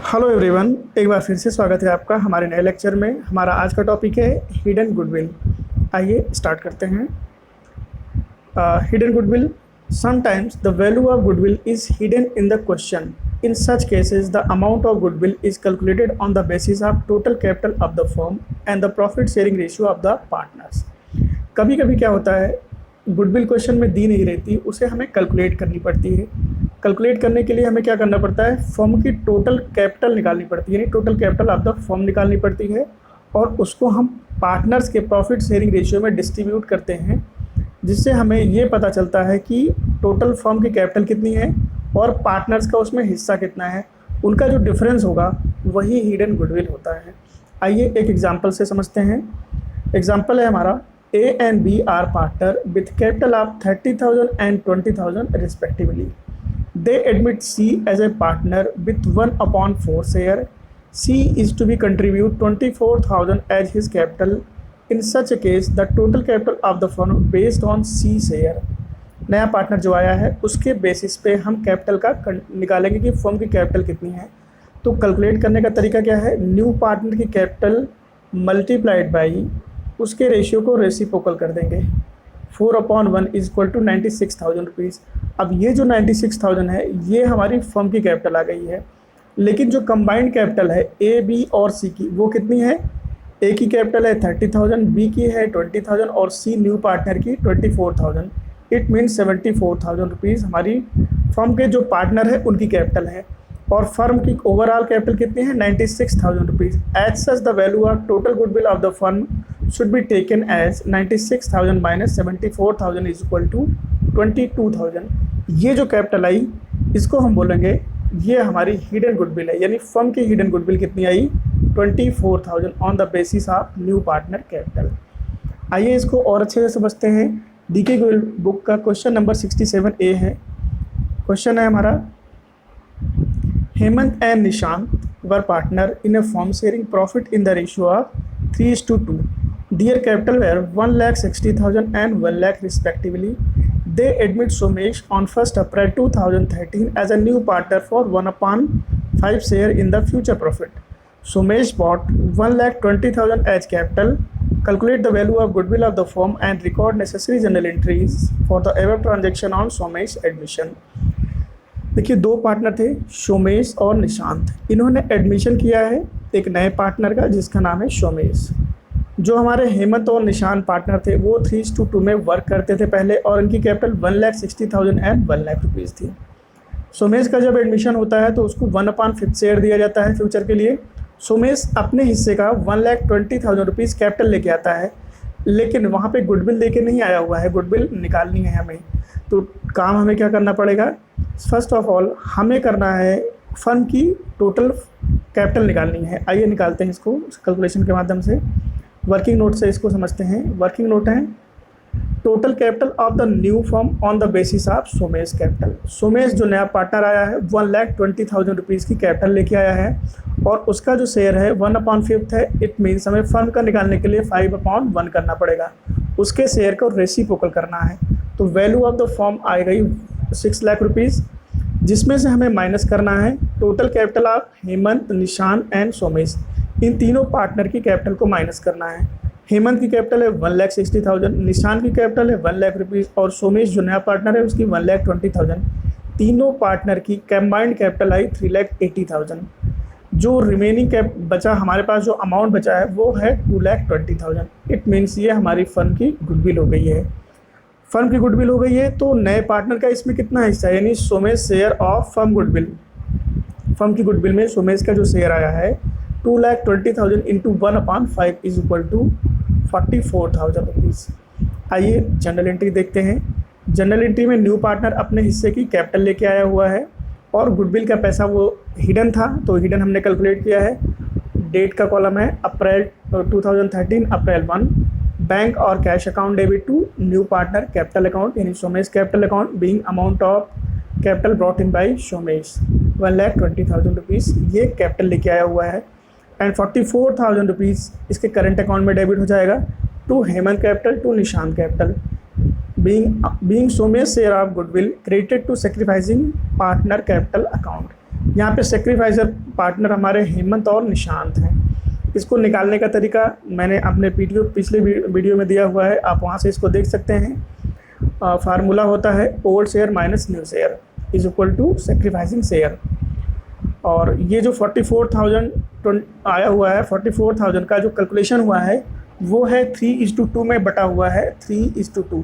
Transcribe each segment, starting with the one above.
Hello everyone, एक बार फिर से स्वागत है आपका हमारे नए लेक्चर में। हमारा आज का टॉपिक है हिडन गुडविल। आइए स्टार्ट करते हैं। Hidden goodwill, sometimes the value of goodwill is hidden in the question. In such cases the amount of goodwill is calculated on the basis of total capital of the firm and the profit sharing ratio of the partners. कभी कभी क्या होता है, goodwill question में दी नहीं रहती, उसे हमें कैलकुलेट करनी पड़ती है। कैलकुलेट करने के लिए हमें क्या करना पड़ता है, फर्म की टोटल कैपिटल निकालनी पड़ती है, यानी total capital of the firm निकालनी पड़ती है और उसको हम पार्टनर्स के प्रॉफिट शेयरिंग रेशियो में डिस्ट्रीब्यूट करते हैं, जिससे हमें ये पता चलता है कि टोटल फर्म की कैपिटल कितनी है और पार्टनर्स का उसमें हिस्सा कितना है। उनका जो डिफरेंस होगा वही हिडन गुडविल होता है। आइए एक एग्जाम्पल से समझते हैं। एग्जाम्पल है हमारा, A and B are partner with capital of 30,000 and 20,000 respectively. They admit C as a partner with 1/4 share. C is to be contribute 24,000 as his capital. In such a case, the total capital of the firm based on C share. नया partner जो आया है उसके basis पे हम capital का निकालेंगे कि फर्म की कैपिटल कितनी है। तो कैलकुलेट करने का तरीका क्या है, न्यू पार्टनर की कैपिटल मल्टीप्लाइड बाई उसके रेशियो को रेसिप्रोकल कर देंगे। 4/1 इज इक्वल टू 96,000 रुपीज़। अब ये जो 96,000 है ये हमारी फर्म की कैपिटल आ गई है, लेकिन जो कंबाइंड कैपिटल है ए बी और सी की वो कितनी है, ए की कैपिटल है 30,000, बी की है 20,000 और सी न्यू पार्टनर की 24,000। इट मीन्स 74,000 रुपीज़ हमारी फर्म के जो पार्टनर है उनकी कैपिटल है और फर्म की ओवरऑल कैपिटल कितनी है, 96,000 rupees. As such the value of total goodwill of the firm should be taken as 96,000 minus 74,000 is equal to 22,000। ये जो कैपिटल आई इसको हम बोलेंगे ये हमारी हिडन गुडविल है, यानी फर्म की हिडन गुडविल कितनी आई, 24,000 on the basis of new partner capital. आइए इसको और अच्छे से समझते हैं। डीके गोयल बुक का क्वेश्चन नंबर 67A है। क्वेश्चन है हमारा, Hemant and Nishant were partner in a firm sharing profit in the ratio of 3:2। Their capital were 1,60,000 and 1 lakh respectively. They admit Somesh on 1st April 2013 as a new partner for 1/5 share in the future profit. Somesh bought 1,20,000 as capital. Calculate the value of goodwill of the firm and record necessary journal entries for the above transaction on Somesh admission. देखिए दो partner थे, सोमेश और निशांत। इन्होंने admission किया है एक नए partner का जिसका नाम है सोमेश। जो हमारे हेमंत और निशान पार्टनर थे वो 3:2 में वर्क करते थे पहले और इनकी कैपिटल 1,60,000 एंड 1 लाख रुपीज़ थी। सोमेश का जब एडमिशन होता है तो उसको 1/5 शेयर दिया जाता है फ्यूचर के लिए। सोमेश अपने हिस्से का 1,20,000 रुपीज़ कैपिटल लेके आता है, लेकिन वहाँ पे गुडविल लेके नहीं आया हुआ है, गुडविल निकालनी है हमें। तो काम हमें क्या करना पड़ेगा, फर्स्ट ऑफ ऑल हमें करना है फर्म की टोटल कैपिटल निकालनी है। आइए निकालते हैं इसको कैलकुलेशन के माध्यम से। वर्किंग नोट से इसको समझते हैं। वर्किंग नोट है, total capital of the new firm on the basis of Somesh capital. Somesh जो नया पार्टनर आया है 1,20,000 रुपीज़ की कैपिटल लेके आया है और उसका जो शेयर है 1/5 है। इट मीन्स हमें फर्म का निकालने के लिए 5/1 करना पड़ेगा, उसके शेयर को रेसिप्रोकल करना है। तो वैल्यू ऑफ द फर्म आ गई 6 लाख रुपीज़, जिसमें से हमें माइनस करना है टोटल कैपिटल ऑफ हेमंत, निशान एंड सोमेश। इन तीनों पार्टनर की कैपिटल को माइनस करना है। हेमंत की कैपिटल है 1,60,000, निशान की कैपिटल है 1 लाख रुपीज़ और सोमेश जो नया पार्टनर है उसकी 1,20,000। तीनों पार्टनर की कंबाइंड कैपिटल आई 3,80,000। जो रिमेनिंग कैप बचा हमारे पास, जो अमाउंट बचा है वो है 2,20,000। इट मीन्स ये हमारी फर्म की गुडविल हो गई है। फर्म की गुडविल हो गई है तो नए पार्टनर का इसमें कितना हिस्सा है, यानी Somesh share of firm goodwill. Firm की गुडविल में सोमेश का जो शेयर आया है 2,20,000 into 1/5 is equal to 44,000 rupees. आइए जनरल एंट्री देखते हैं। जनरल एंट्री में न्यू पार्टनर अपने हिस्से की कैपिटल लेके आया हुआ है और गुडविल का पैसा वो हिडन था, तो हिडन हमने कैलकुलेट किया है। डेट का कॉलम है अप्रैल 2013 अप्रैल 1। बैंक और cash account debit to new partner capital account, यानी Somesh capital account being amount of capital brought in by Somesh 1,20,000 rupees. ये कैपिटल लेके आया हुआ है एंड 44,000 रुपीज़ इसके करंट अकाउंट में डेबिट हो जाएगा to Hemant capital to Nishan capital. being so much share of goodwill credited to sacrificing partner capital account। यहाँ पे सेक्रीफाइसर पार्टनर हमारे हेमंत और निशांत हैं। इसको निकालने का तरीका मैंने अपने पिछले वीडियो में दिया हुआ है, आप वहाँ से इसको देख सकते हैं। फार्मूला होता है old share minus new share is equal to sacrificing share. और ये जो 44,000 आया हुआ है, 44,000 का जो कैलकुलेशन हुआ है वो है 3:2 में बटा हुआ है, 3:2।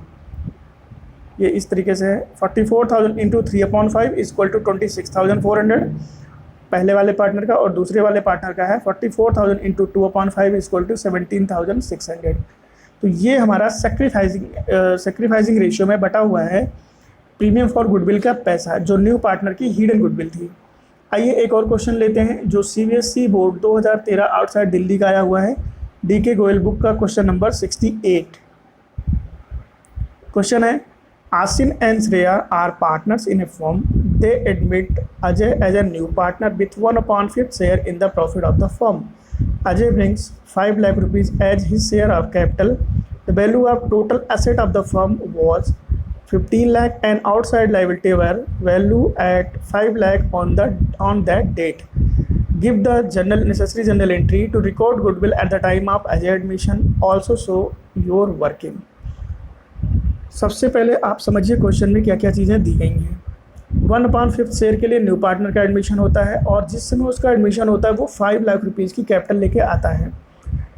ये इस तरीके से है, 44,000 इंटू 3/5 इज इक्वल टू 26,400 पहले वाले पार्टनर का, और दूसरे वाले पार्टनर का है 44,000 इंटू 2/5 इज इक्वल टू 17,600। तो ये हमारा सेक्रीफाइसिंग रेशियो में बटा हुआ है प्रीमियम फॉर गुडविल का पैसा, जो न्यू पार्टनर की हिडन गुडविल थी। आइए एक और क्वेश्चन लेते हैं जो CBSE बोर्ड 2013 आउटसाइड दिल्ली का आया हुआ है, DK गोयल बुक का क्वेश्चन नंबर 68। क्वेश्चन है, Asin and Shreya are partners in a firm. They admit Ajay as a new partner with 1/5 share in the profit of the firm. Ajay brings 5 lakh rupees as his share of capital. The value of total asset of the firm was 15 lakh and outside liability were valued at 5 lakh on that date. Give the necessary journal entry to record goodwill at the time of Ajay admission. Also show your working. सबसे पहले आप समझिए question में क्या क्या चीज़ें दी गई हैं। 1/5 शेयर के लिए न्यू पार्टनर का एडमिशन होता है, और जिस समय उसका एडमिशन होता है वो 5 लाख रुपीज़ की कैपिटल लेके आता है।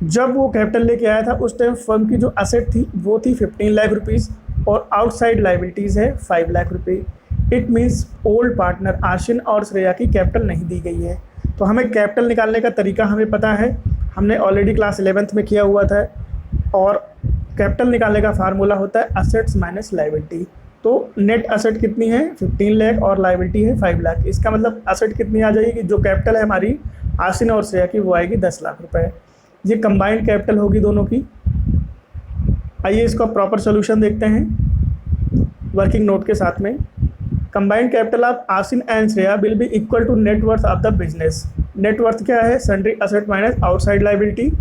जब वो कैपिटल लेके आया था उस टाइम फर्म की जो एसेट थी वो थी 15 लाख रुपीज़ और आउटसाइड लाइबिलिटीज़ है 5 लाख रुपये। इट मीन्स ओल्ड पार्टनर आशिन और श्रेया की कैपिटल नहीं दी गई है। तो हमें कैपिटल निकालने का तरीका हमें पता है, हमने ऑलरेडी क्लास 11th में किया हुआ था। और कैपिटल निकालने का फार्मूला होता है असेट्स माइनस लाइबिलिटी। तो नेट असेट कितनी है 15 लाख और लाइबिलिटी है 5 लाख। इसका मतलब असेट कितनी आ जाएगी, जो कैपिटल है हमारी आसिन और श्रेया की वो आएगी 10 लाख रुपए। ये कंबाइंड कैपिटल होगी दोनों की। आइए इसका प्रॉपर सोल्यूशन देखते हैं वर्किंग नोट के साथ में। Combined capital of Asin and Shreya will be equal to net worth of the business. Net worth क्या है, sundry asset minus outside liability.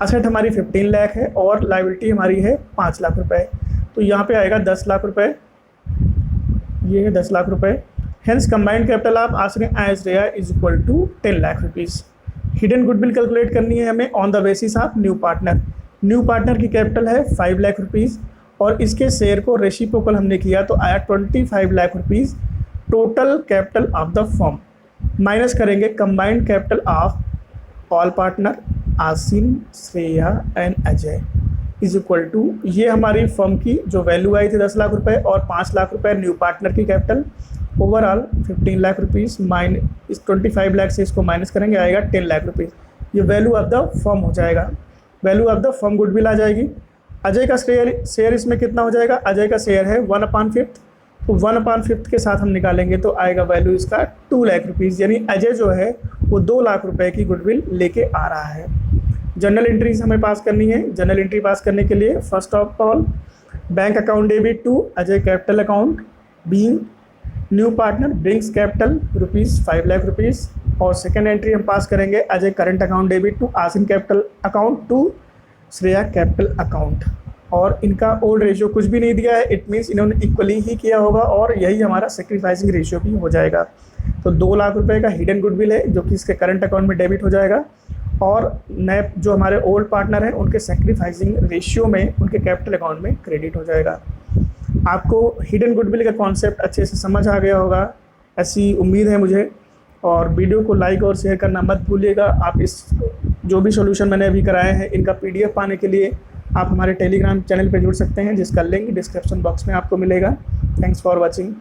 Asset हमारी 15 लाख है और लाइबिलिटी हमारी है 5 लाख रुपए। तो यहाँ पे आएगा 10 लाख रुपए, ये है 10 लाख रुपए। Hence combined capital of Asin and Shreya is equal to 10 lakh rupees. Hidden goodwill calculate करनी है हमें on the basis of new partner. New partner की कैपिटल है 5 लाख रुपीज़ और इसके शेयर को रेसिप्रोकल हमने किया तो आया 25 lakh rupees total capital of the firm. Minus करेंगे combined capital of all partner as in Shreya and Ajay is equal to, ये हमारी फर्म की जो वैल्यू आई थी 10 लाख रुपए और 5 लाख रुपए न्यू पार्टनर की कैपिटल, ओवरऑल 15 लाख रुपीज़ इस 25 लाख से इसको माइनस करेंगे आएगा 10 लाख रुपीज़। ये वैल्यू ऑफ द फर्म हो जाएगा, value of the firm goodwill आ जाएगी। अजय का शेयर इसमें कितना हो जाएगा, अजय का शेयर है 1/5, तो 1/5 के साथ हम निकालेंगे तो आएगा वैल्यू इसका 2 लाख रुपीज़। यानी अजय जो है वो 2 लाख रुपए की गुडविल लेके आ रहा है। जनरल एंट्रीज हमें पास करनी है। जनरल एंट्री पास करने के लिए first of all bank account debit to Ajay capital account being new partner brings capital ₹5 lakh rupees. और सेकेंड एंट्री हम पास करेंगे Ajay current account debit to Asin capital account to Shreya capital account. और इनका ओल्ड रेशियो कुछ भी नहीं दिया है, इट मीन्स इन्होंने इक्वली ही किया होगा और यही हमारा सेक्रीफाइसिंग रेशियो भी हो जाएगा। तो 2 लाख रुपए का हिडन गुडविल है जो कि इसके करंट अकाउंट में डेबिट हो जाएगा और नए जो हमारे ओल्ड पार्टनर हैं उनके सेक्रीफाइसिंग रेशियो में उनके कैपिटल अकाउंट में क्रेडिट हो जाएगा। आपको हिडन गुडविल का कॉन्सेप्ट अच्छे से समझ आ गया होगा, ऐसी उम्मीद है मुझे। और वीडियो को लाइक और शेयर करना मत भूलिएगा। आप इस जो भी सॉल्यूशन मैंने अभी कराए हैं इनका PDF पाने के लिए आप हमारे टेलीग्राम चैनल पर जुड़ सकते हैं जिसका लिंक डिस्क्रिप्शन बॉक्स में आपको मिलेगा। Thanks for watching.